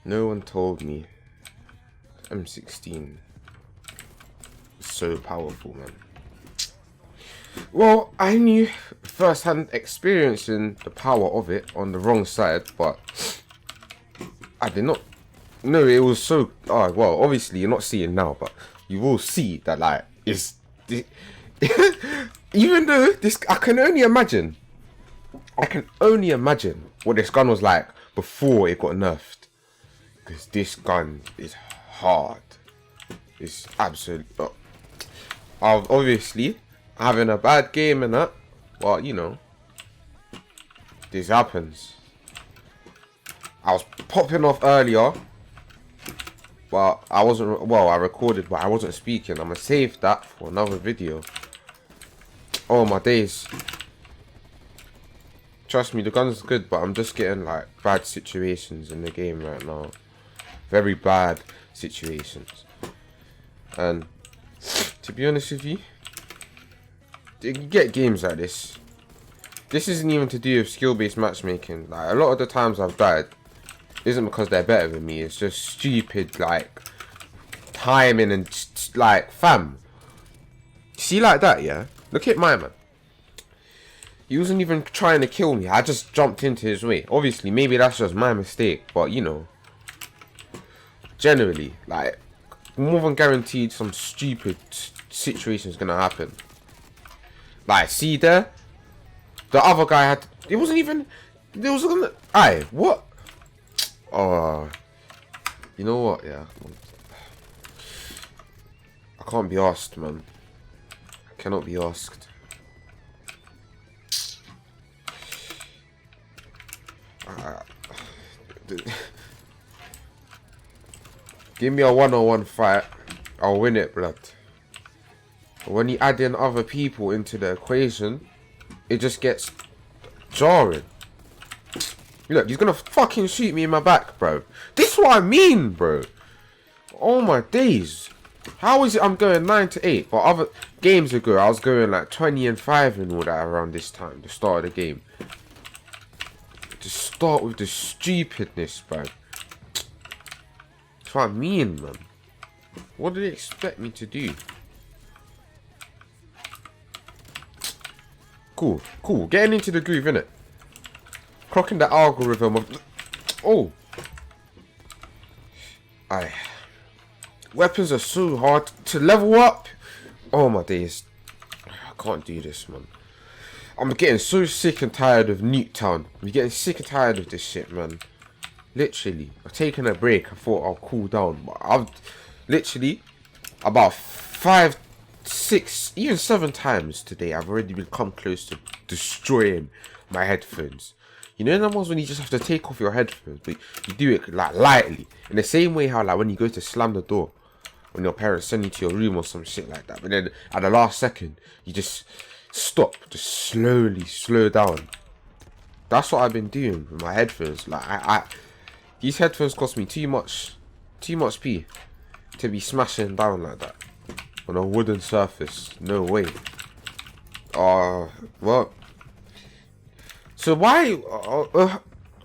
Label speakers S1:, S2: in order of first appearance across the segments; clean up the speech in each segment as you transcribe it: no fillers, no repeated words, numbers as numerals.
S1: No one told me M16 is so powerful, man. Well, I knew first-hand experiencing the power of it on the wrong side, but I did not know it was so. Oh, well, obviously you're not seeing now, but you will see that, like, it's even though this, I can only imagine what this gun was like before it got nerfed. Because this gun is hard. It's absolute. Obviously, having a bad game and that, well, you know, this happens. I was popping off earlier, but I wasn't. Well, I recorded, but I wasn't speaking. I'm gonna save that for another video. Oh my days. Trust me, the gun's good, but I'm just getting like bad situations in the game right now. Very bad situations. And to be honest with you, you get games like this. This isn't even to do with skill-based matchmaking. Like, a lot of the times I've died isn't because they're better than me. It's just stupid, like, timing and, like, fam. See like that, yeah? Look at my man. He wasn't even trying to kill me. I just jumped into his way. Obviously, maybe that's just my mistake. But, you know, generally, like, more than guaranteed some stupid situation is gonna happen. Like, see there? The other guy had... It wasn't even... There was gonna... Aye, what? Oh... You know what, yeah. I can't be asked, man. I cannot be asked. Give me a one-on-one fight, I'll win it, blood. But when you add in other people into the equation, it just gets jarring. Look, he's gonna fucking shoot me in my back, bro. This is what I mean, bro. Oh my days. How is it I'm going 9-8? But other games ago, I was going like 20-5 and all that around this time, the start of the game. Just start with the stupidness, bro. That's what I mean, man. What did they expect me to do? Cool, cool. Getting into the groove, innit? Crocking the algorithm of... Oh! Aye. Weapons are so hard to level up. Oh my days. I can't do this, man. I'm getting so sick and tired of Nuketown. I'm getting sick and tired of this shit, man. Literally. I've taken a break. I thought I'll cool down. But I've literally about 5, 6, even 7 times today I've already come close to destroying my headphones. You know the ones when you just have to take off your headphones, but you do it like lightly. In the same way how like when you go to slam the door when your parents send you to your room or some shit like that. But then at the last second you just stop, just slowly slow down. That's what I've been doing with my headphones. Like these headphones cost me too much p to be smashing down like that on a wooden surface. No way. Well. So why?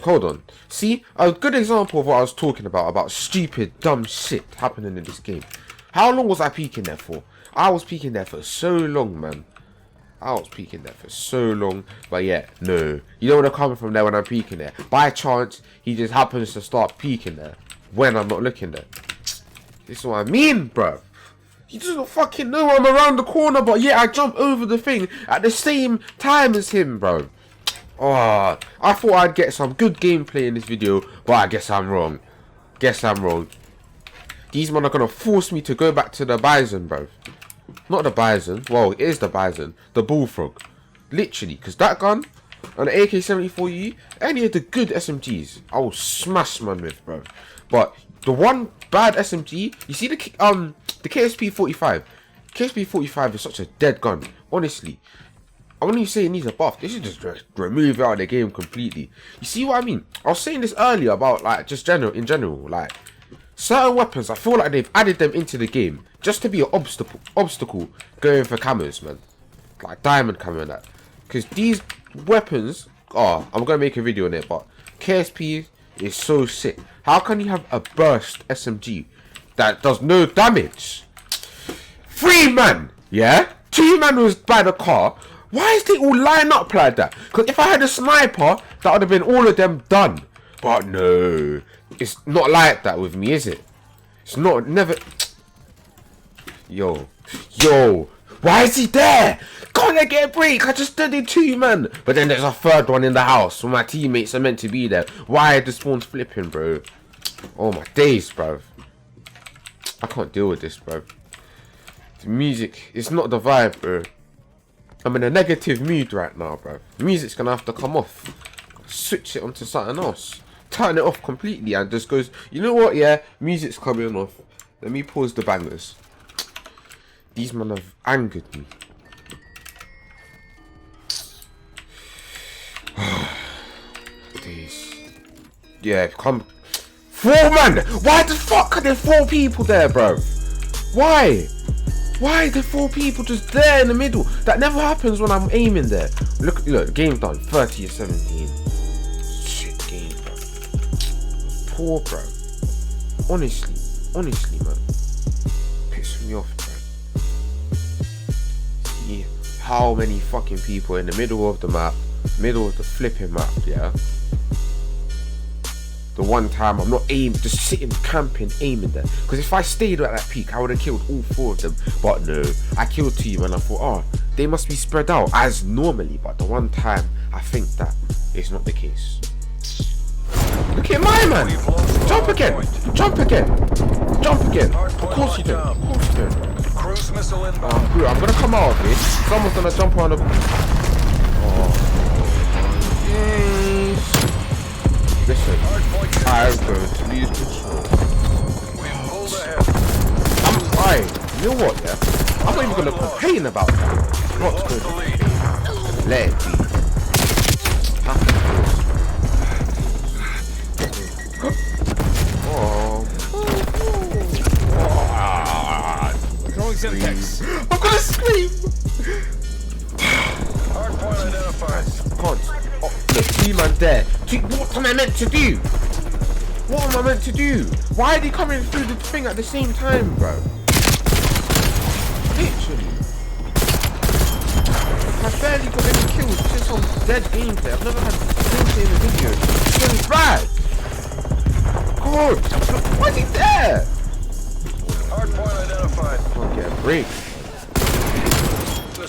S1: Hold on. See, a good example of what I was talking about stupid, dumb shit happening in this game. How long was I peeking there for? I was peeking there for so long, man. I was peeking there for so long. But yeah, no. You don't want to come from there when I'm peeking there. By chance, he just happens to start peeking there when I'm not looking there. This is what I mean, bro. He doesn't fucking know I'm around the corner, but yeah, I jump over the thing at the same time as him, bro. Oh, I thought I'd get some good gameplay in this video, but I guess I'm wrong. These men are gonna force me to go back to the bison, bro. Not the bison. Well, it is the bison. The bullfrog. Literally, because that gun, an AK-74U, any of the good SMGs, I will smash man with, bro. But the one bad SMG, you see the KSP-45. KSP-45 is such a dead gun, honestly. I wouldn't even say it needs a buff. They should just remove it out of the game completely. You see what I mean? I was saying this earlier about like just in general, like certain weapons. I feel like they've added them into the game just to be an obstacle going for camos, man. Like diamond camo and that. Because these weapons, I'm gonna make a video on it. But KSP is so sick. How can you have a burst SMG that does no damage? 3 man, yeah? 2 man was by the car. Why is they all line up like that? Because if I had a sniper, that would have been all of them done. But no, it's not like that with me, is it? It's not, never. Yo, why is he there? Can't I get a break? I just did 2 man. But then there's a 3rd one in the house where my teammates are meant to be there. Why are the spawns flipping, bro? Oh my days, bro. I can't deal with this, bro. The music, it's not the vibe, bro. I'm in a negative mood right now, bro. The music's gonna have to come off. Switch it onto something else. Turn it off completely and just goes, you know what, yeah? Music's coming off. Let me pause the bangers. These men have angered me. These. Yeah, come. 4 man! Why the fuck are there 4 people there, bro? Why? Why are there 4 people just there in the middle? That never happens when I'm aiming there. Look, game done. 30-17. Shit game, bro. Poor, bro. Honestly, man. Pissing me off, bro. See how many fucking people in the middle of the map, middle of the flipping map, yeah? The one time I'm not aiming, just sitting, camping, aiming there. Because if I stayed at that peak, I would have killed all 4 of them. But no, I killed 2 and I thought, oh, they must be spread out as normally. But the one time, I think that is not the case. Look at my man! Jump again! Jump again! Jump again! Of course you do. Of course you do.
S2: Cruise missile inbound.
S1: I'm gonna come out of this. Someone's gonna jump on the. Oh. Yes. Listen, I'm going to lose control. I'm fine. You know what, yeah? I'm not even going to complain about that. Not going to complain. Let it be. I'm gonna scream!
S2: Hardpoint identified.
S1: Can't. Oh, look, 2 man there. What am I meant to do? What am I meant to do? Why are they coming through the thing at the same time, bro? Literally. I've barely got any kills since I'm dead gameplay. I've never had gameplay in a video. It's bad. God, why is he there?
S2: Hardpoint identified.
S1: Can't get a break.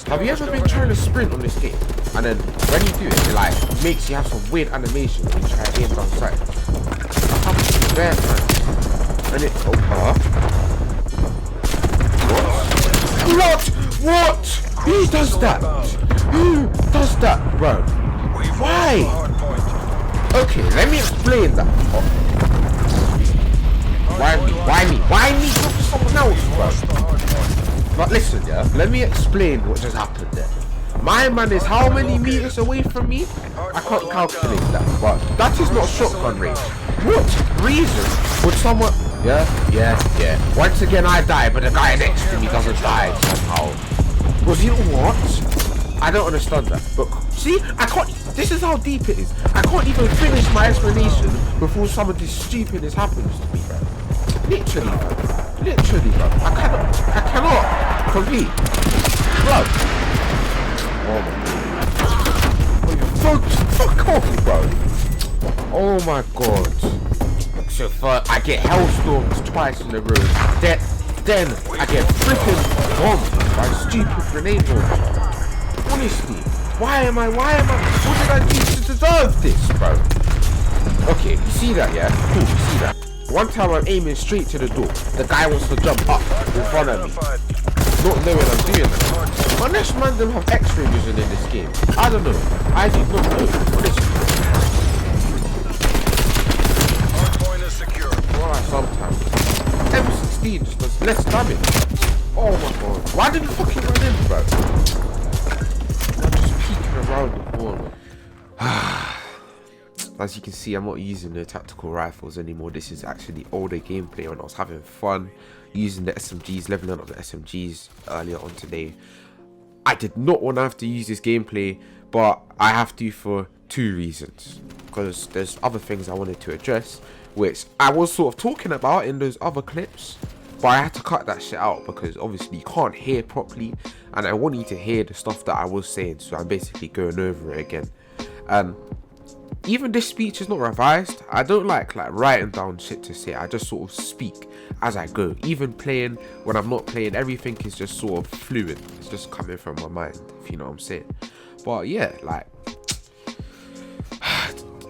S1: Have you ever been trying to sprint on this game? And then when you do it, it like makes you have some weird animation when you try to aim down sight. That happens to me bare times. And it What? Who does that? Who does that, bro? Why? Okay, let me explain that. Why me? Why me talk to someone else, bro? But listen, yeah, let me explain what just happened there. My man is how many meters away from me? I can't calculate that, but that is not shotgun range. What reason would someone... Yeah. Once again I die, but the guy next to me doesn't die somehow. Was you know what? I don't understand that. But see, I can't... This is how deep it is. I can't even finish my explanation before something stupid happens to me, bro. Literally, bro. I cannot complete. Bro. Oh my god. Fuck off, bro. Oh my god. So I get hellstorms twice in a row. Then I get flipping bombed by stupid grenade launcher. Honestly, why am I? What did I do to deserve this, bro? Okay, you see that, yeah? Cool, you see that. One time I'm aiming straight to the door. The guy wants to jump up in front of me. Not knowing I'm doing that. Unless man them have X-ray vision in this game. I don't know. I do not know. Honestly.
S2: Hardpoint is secure.
S1: Alright, sometimes. M16 just does less damage. Oh my god. Why did you fucking run in, bro? I'm just peeking around the corner. As you can see, I'm not using the tactical rifles anymore. This is actually older gameplay when I was having fun using the SMGs, leveling up the SMGs earlier on today. I did not want to have to use this gameplay, but I have to for 2 reasons, because there's other things I wanted to address, which I was sort of talking about in those other clips, but I had to cut that shit out because obviously you can't hear properly, and I want you to hear the stuff that I was saying, so I'm basically going over it again. Even this speech is not revised. I don't like writing down shit to say. I just sort of speak as I go. Even playing, when I'm not playing, everything is just sort of fluid. It's just coming from my mind, if you know what I'm saying. But yeah, like,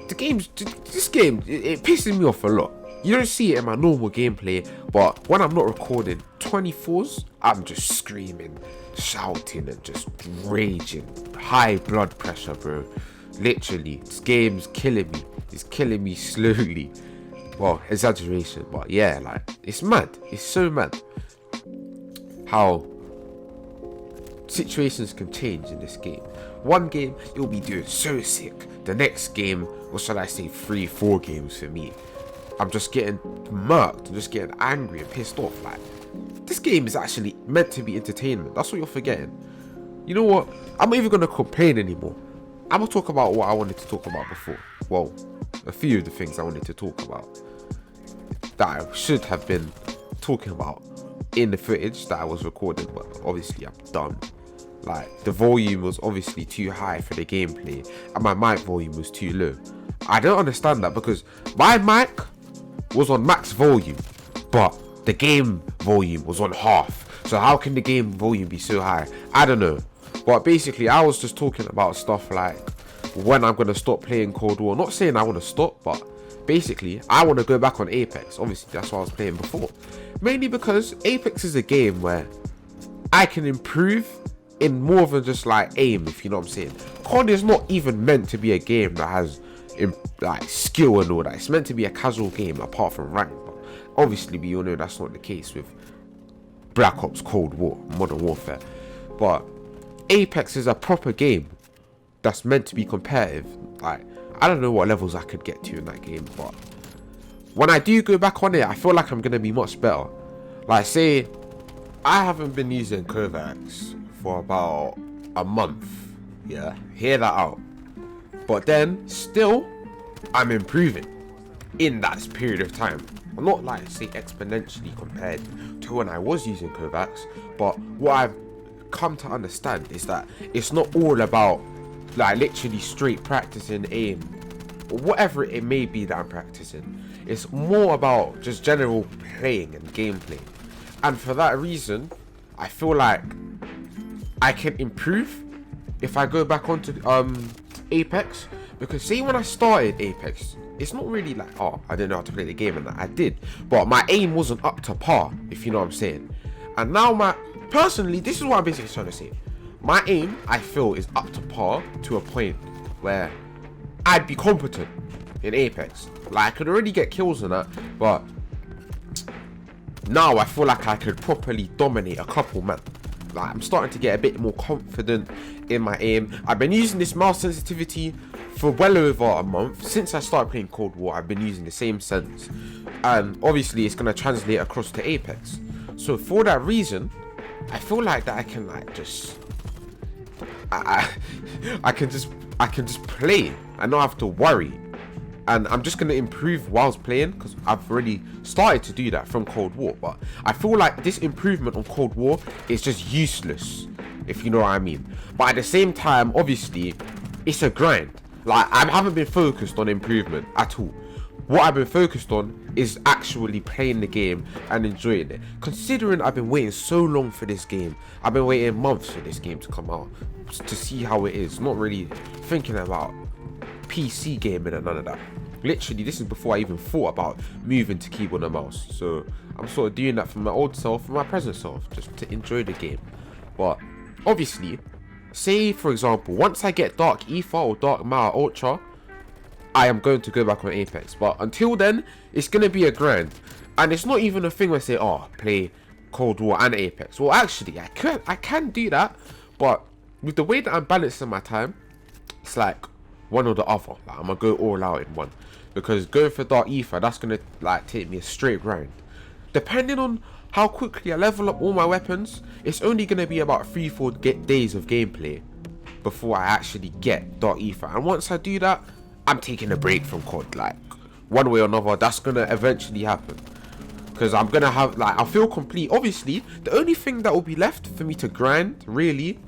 S1: this game, it pisses me off a lot. You don't see it in my normal gameplay, but when I'm not recording 24s, I'm just screaming, shouting, and just raging. High blood pressure, bro. Literally, this game's killing me. It's killing me slowly. Well, exaggeration, but yeah, like, it's mad. It's so mad how situations can change in this game. One game, you'll be doing so sick. The next game, or shall I say 3-4 games for me, I'm just getting murked. I'm just getting angry and pissed off. Like, this game is actually meant to be entertainment. That's what you're forgetting. You know what? I'm not even going to complain anymore. I'm going to talk about what I wanted to talk about before. Well, a few of the things I wanted to talk about that I should have been talking about in the footage that I was recording, but obviously I'm done. Like, the volume was obviously too high for the gameplay, and my mic volume was too low. I don't understand that, because my mic was on max volume, but the game volume was on half. So how can the game volume be so high? I don't know. But basically, I was just talking about stuff like when I'm going to stop playing Cold War. Not saying I want to stop, but basically, I want to go back on Apex. Obviously, that's what I was playing before. Mainly because Apex is a game where I can improve in more than just like aim, if you know what I'm saying. COD is not even meant to be a game that has like skill and all that. It's meant to be a casual game apart from rank. But obviously, we all know that's not the case with Black Ops, Cold War, Modern Warfare. But Apex is a proper game that's meant to be competitive. Like, I don't know what levels I could get to in that game, but when I do go back on it, I feel like I'm gonna be much better. Like, say I haven't been using Kovacs for about a month. Yeah, hear that out. But then still, I'm improving in that period of time. I'm not like say exponentially compared to when I was using Kovacs, but what I've come to understand is that it's not all about like literally straight practicing aim or whatever it may be that I'm practicing. It's more about just general playing and gameplay, and for that reason I feel like I can improve if I go back onto Apex. Because see, when I started Apex, it's not really like, oh, I didn't know how to play the game, and that I did, but my aim wasn't up to par, if you know what I'm saying. And now personally, this is what I'm basically trying to say. My aim, I feel, is up to par to a point where I'd be competent in Apex. Like, I could already get kills on that, but now I feel like I could properly dominate a couple, man. Like, I'm starting to get a bit more confident in my aim. I've been using this mouse sensitivity for well over a month. Since I started playing Cold War, I've been using the same sense. And obviously, it's going to translate across to Apex. So for that reason, I feel like that I can like just I can just play and not have to worry, and I'm just gonna improve whilst playing because I've already started to do that from Cold War. But I feel like this improvement on Cold War is just useless, if you know what I mean. But at the same time, obviously, it's a grind. Like, I haven't been focused on improvement at all. What I've been focused on is actually playing the game and enjoying it. Considering I've been waiting so long for this game, I've been waiting months for this game to come out to see how it is. Not really thinking about PC gaming and none of that. Literally, this is before I even thought about moving to keyboard and mouse. So I'm sort of doing that for my old self and my present self, just to enjoy the game. But obviously, say for example, once I get Dark Ether or Dark Matter Ultra, I am going to go back on Apex. But until then, it's going to be a grind. And it's not even a thing where I say, oh, play Cold War and Apex. Well, actually, I can do that. But with the way that I'm balancing my time, it's like one or the other. Like, I'm going to go all out in one. Because going for Dark Ether, that's going to like take me a straight grind. Depending on how quickly I level up all my weapons, it's only going to be about 3-4 days of gameplay. before I actually get Dark Ether. And once I do that, I'm taking a break from COD. Like, one way or another, that's gonna eventually happen. Because I'm gonna have, like, I'll feel complete. Obviously, the only thing that will be left for me to grind, really,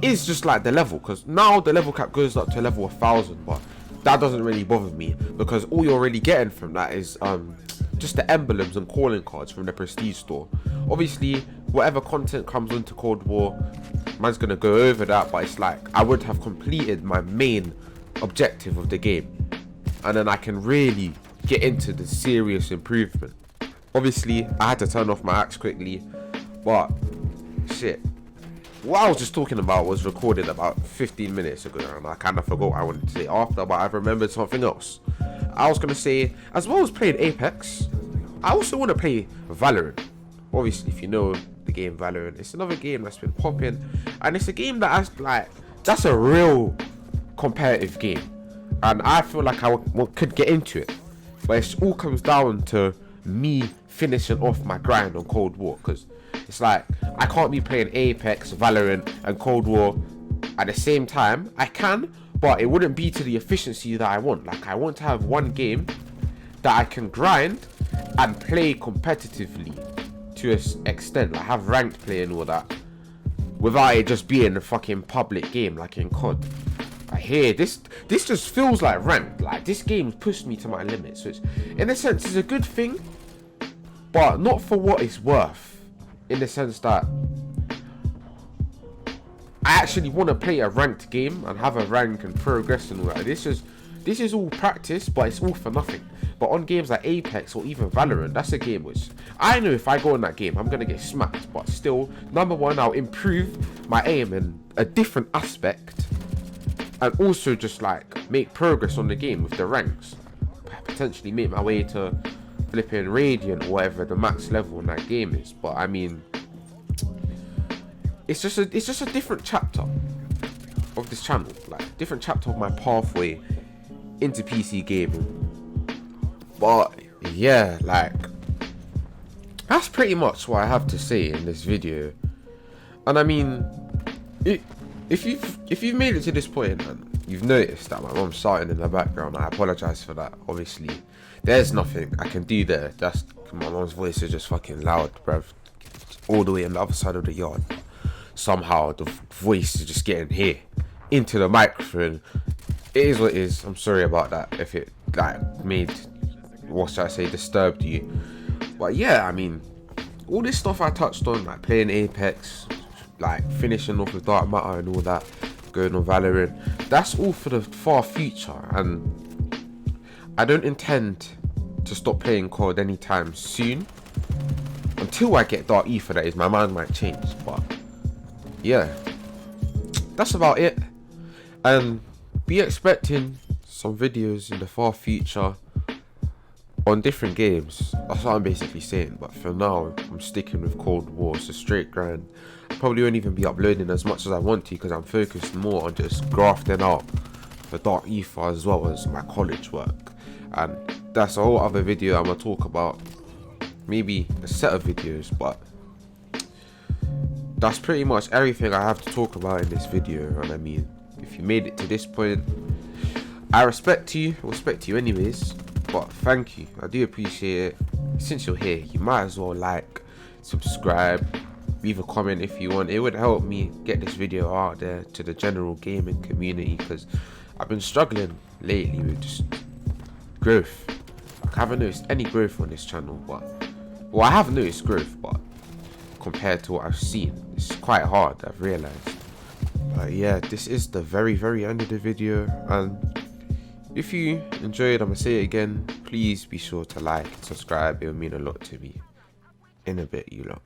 S1: is just like the level. Because now the level cap goes up to level 1000, but that doesn't really bother me, because all you're really getting from that is just the emblems and calling cards from the prestige store. Obviously, whatever content comes into Cold War, man's gonna go over that, but it's like I would have completed my main objective of the game, and then I can really get into the serious improvement. Obviously, I had to turn off my axe quickly, but shit, what I was just talking about was recorded about 15 minutes ago, and I kind of forgot what I wanted to say after, but I've remembered something else. I was going to say, as well as playing Apex, I also want to play Valorant. Obviously, if you know the game Valorant, it's another game that's been popping, and it's a game that has, like, that's a real competitive game, and I feel like I could get into it, but it all comes down to me finishing off my grind on Cold War, because it's like I can't be playing Apex, Valorant, and Cold War at the same time. I can, but it wouldn't be to the efficiency that I want. Like, I want to have one game that I can grind and play competitively to an extent, like have ranked play and all that, without it just being a fucking public game like in COD. I hear this just feels like ranked. Like, this game's pushed me to my limits, which in a sense is a good thing, but not for what it's worth. In the sense that I actually want to play a ranked game and have a rank and progress and all that. This is all practice, but it's all for nothing. But on games like Apex or even Valorant, that's a game which I know if I go in that game, I'm gonna get smacked. But still, number one, I'll improve my aim in a different aspect, and also just like make progress on the game with the ranks. Potentially make my way to flipping Radiant or whatever the max level in that game is. But I mean, it's just a different chapter of this channel, like different chapter of my pathway into PC gaming. But yeah, like, that's pretty much what I have to say in this video. And I mean, if you've made it to this point and you've noticed that my mom's shouting in the background, I apologize for that. Obviously, there's nothing I can do there. That's, my mom's voice is just fucking loud, bruv, all the way on the other side of the yard. Somehow the voice is just getting here into the microphone. It is what it is. I'm sorry about that if it like made, what should I say, disturbed you. But yeah, I mean, all this stuff I touched on, like playing Apex, like finishing off with Dark Matter and all that, going on Valorant, that's all for the far future, and I don't intend to stop playing COD anytime soon. Until I get Dark Ether, that is, my mind might change. But yeah, that's about it. And be expecting some videos in the far future on different games. That's what I'm basically saying. But for now, I'm sticking with Cold War. It's a straight grind. I probably won't even be uploading as much as I want to, because I'm focused more on just grafting out for Dark Ether as well as my college work. And that's a whole other video I'm gonna talk about, maybe a set of videos. But that's pretty much everything I have to talk about in this video. And I mean, if you made it to this point, I respect you anyways. But thank you, I do appreciate it. Since you're here, you might as well like, subscribe, leave a comment if you want. It would help me get this video out there to the general gaming community, because I've been struggling lately with just growth. Like, I haven't noticed any growth on this channel, but well, I have noticed growth, but compared to what I've seen, it's quite hard, I've realized. But yeah, this is the very end of the video, and if you enjoyed, I'm gonna say it again, please be sure to like and subscribe. It will mean a lot to me. In a bit, you lot.